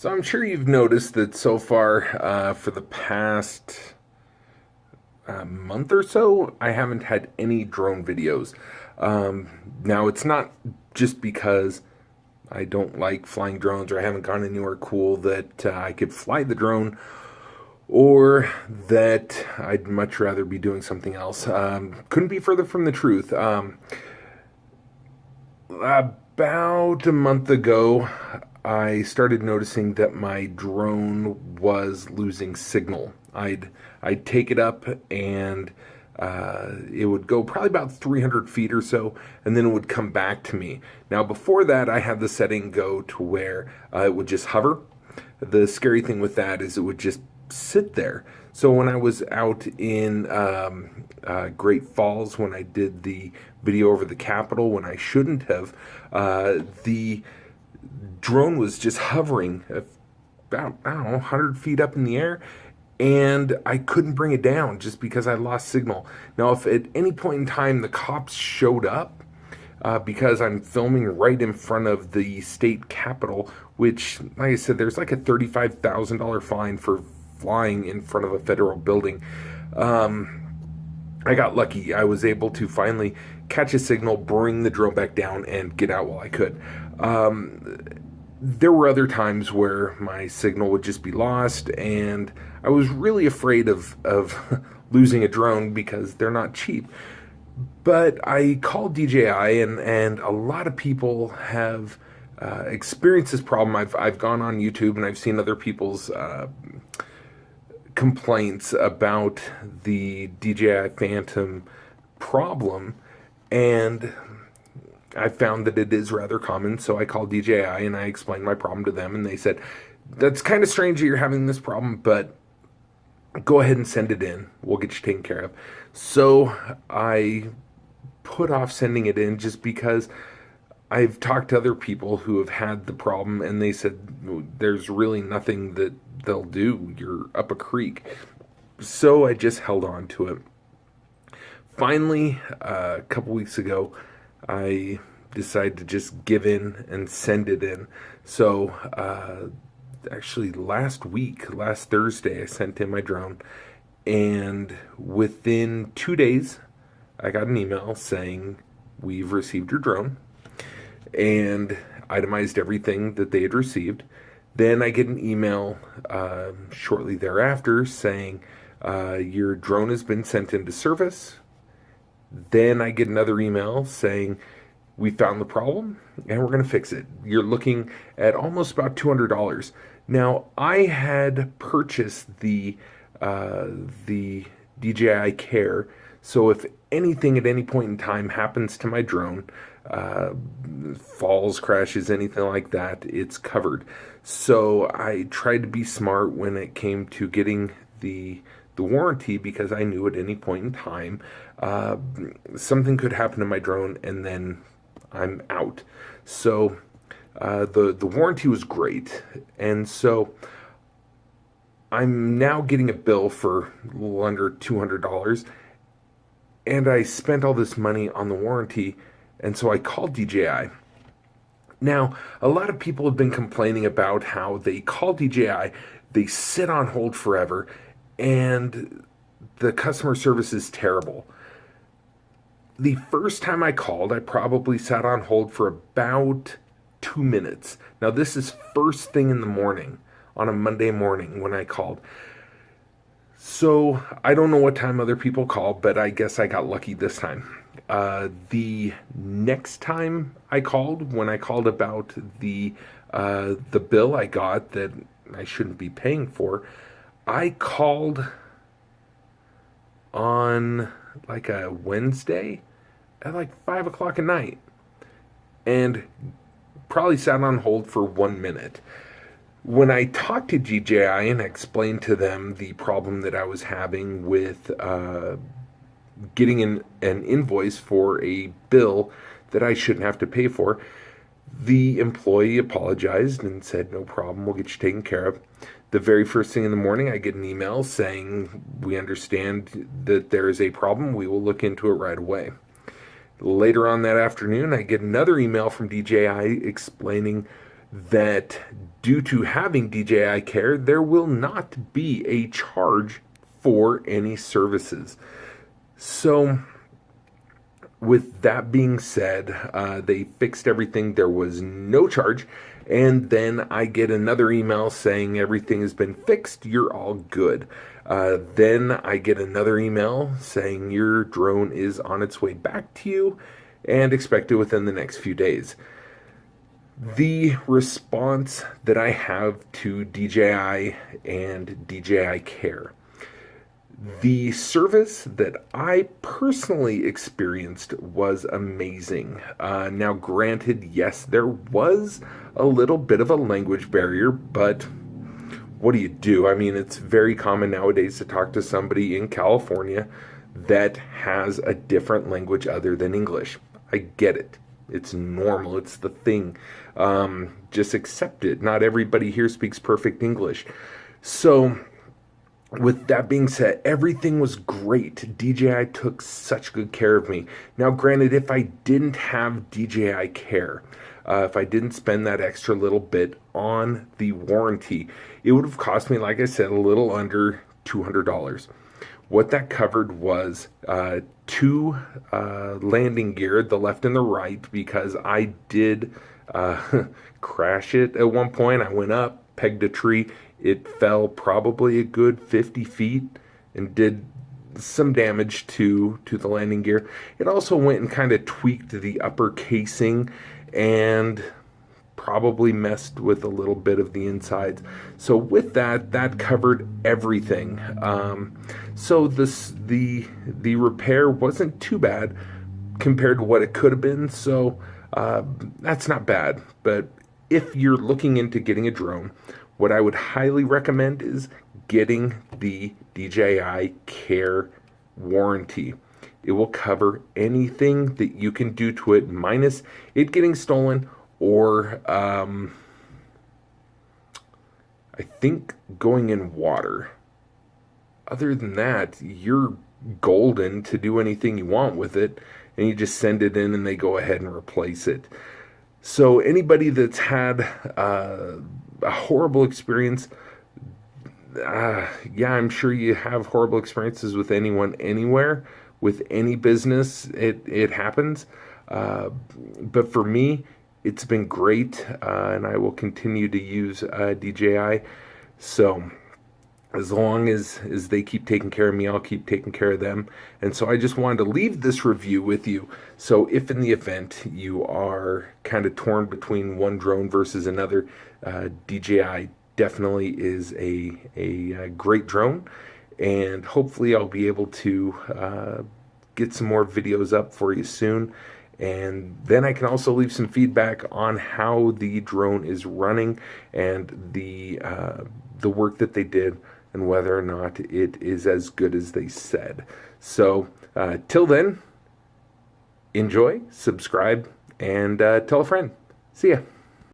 So I'm sure you've noticed that so far for the past month or so, I haven't had any drone videos. Now, it's not just because I don't like flying drones or I haven't gone anywhere cool that I could fly the drone or that I'd much rather be doing something else. Couldn't be further from the truth. About a month ago, I started noticing that my drone was losing signal. I'd take it up and it would go probably about 300 feet or so, and then it would come back to me. Now, before that, I had the setting go to where it would just hover. The scary thing with that is it would just sit there. So when I was out in Great Falls, when I did the video over the Capitol, when I shouldn't have, the drone was just hovering about, I don't know, 100 feet up in the air, and I couldn't bring it down just because I lost signal. Now, if at any point in time the cops showed up, because I'm filming right in front of the state capitol, which, like I said, there's like a $35,000 fine for flying in front of a federal building. I got lucky. I was able to finally catch a signal, bring the drone back down, and get out while I could. There were other times where my signal would just be lost, and I was really afraid of losing a drone because they're not cheap. But I called DJI, and a lot of people have experienced this problem. I've gone on YouTube and I've seen other people's complaints about the DJI Phantom problem, and I found that it is rather common. So I called DJI and I explained my problem to them, and they said, "That's kind of strange that you're having this problem, but go ahead and send it in. We'll get you taken care of." So I put off sending it in just because I've talked to other people who have had the problem, and they said there's really nothing that they'll do. You're up a creek. So I just held on to it. Finally, a couple weeks ago, I decided to just give in and send it in. So actually last Thursday, I sent in my drone, and within 2 days, I got an email saying, "We've received your drone," and itemized everything that they had received. Then I get an email shortly thereafter saying, "Your drone has been sent into service." Then I get another email saying, "We found the problem and we're going to fix it. You're looking at almost about $200. Now, I had purchased the DJI Care, so if anything at any point in time happens to my drone, falls, crashes, anything like that, it's covered. So I tried to be smart when it came to getting the warranty, because I knew at any point in time something could happen to my drone and then I'm out. So the warranty was great, and so I'm now getting a bill for a little under $200, and I spent all this money on the warranty, and so I called DJI. Now, a lot of people have been complaining about how they call DJI, they sit on hold forever, and the customer service is terrible. The first time I called, I probably sat on hold for about 2 minutes. Now, this is first thing in the morning on a Monday morning when I called. So I don't know what time other people call, but I guess I got lucky this time. The next time I called, when I called about the bill I got that I shouldn't be paying for, I called on like a Wednesday at like 5 o'clock at night, and probably sat on hold for 1 minute. When I talked to DJI and explained to them the problem that I was having with getting an invoice for a bill that I shouldn't have to pay for, the employee apologized and said, "No problem, we'll get you taken care of." The very first thing in the morning, I get an email saying, "We understand that there is a problem. We will look into it right away." Later on that afternoon, I get another email from DJI explaining that due to having DJI Care, there will not be a charge for any services. So, with that being said, they fixed everything. There was no charge. And then I get another email saying everything has been fixed. You're all good. Then I get another email saying your drone is on its way back to you and expect it within the next few days. The response that I have to DJI and DJI Care. The service that I personally experienced was amazing. Now, granted, yes, there was a little bit of a language barrier, but what do you do? I mean, it's very common nowadays to talk to somebody in California that has a different language other than English. I get it. It's normal. It's the thing. Just accept it. Not everybody here speaks perfect English. So, with that being said, everything was great. DJI took such good care of me. Now, granted, if I didn't have DJI Care, if I didn't spend that extra little bit on the warranty, it would have cost me, like I said, a little under $200. What that covered was two landing gear, the left and the right, because I did crash it at one point. I went up, pegged a tree. It fell probably a good 50 feet and did some damage to the landing gear. It also went and kind of tweaked the upper casing and probably messed with a little bit of the insides. So with that covered everything. So the repair wasn't too bad compared to what it could have been. So that's not bad. But if you're looking into getting a drone, what I would highly recommend is getting the DJI Care warranty. It will cover anything that you can do to it, minus it getting stolen or I think going in water. Other than that, you're golden to do anything you want with it, and you just send it in and they go ahead and replace it. So anybody that's had a horrible experience, yeah, I'm sure you have horrible experiences with anyone, anywhere, with any business. It happens. But for me, it's been great, and I will continue to use DJI. So as long as they keep taking care of me, I'll keep taking care of them. And so I just wanted to leave this review with you. So if in the event you are kind of torn between one drone versus another, DJI definitely is a great drone. And hopefully I'll be able to get some more videos up for you soon. And then I can also leave some feedback on how the drone is running and the work that they did and whether or not it is as good as they said. So till then, enjoy, subscribe, and tell a friend. See ya.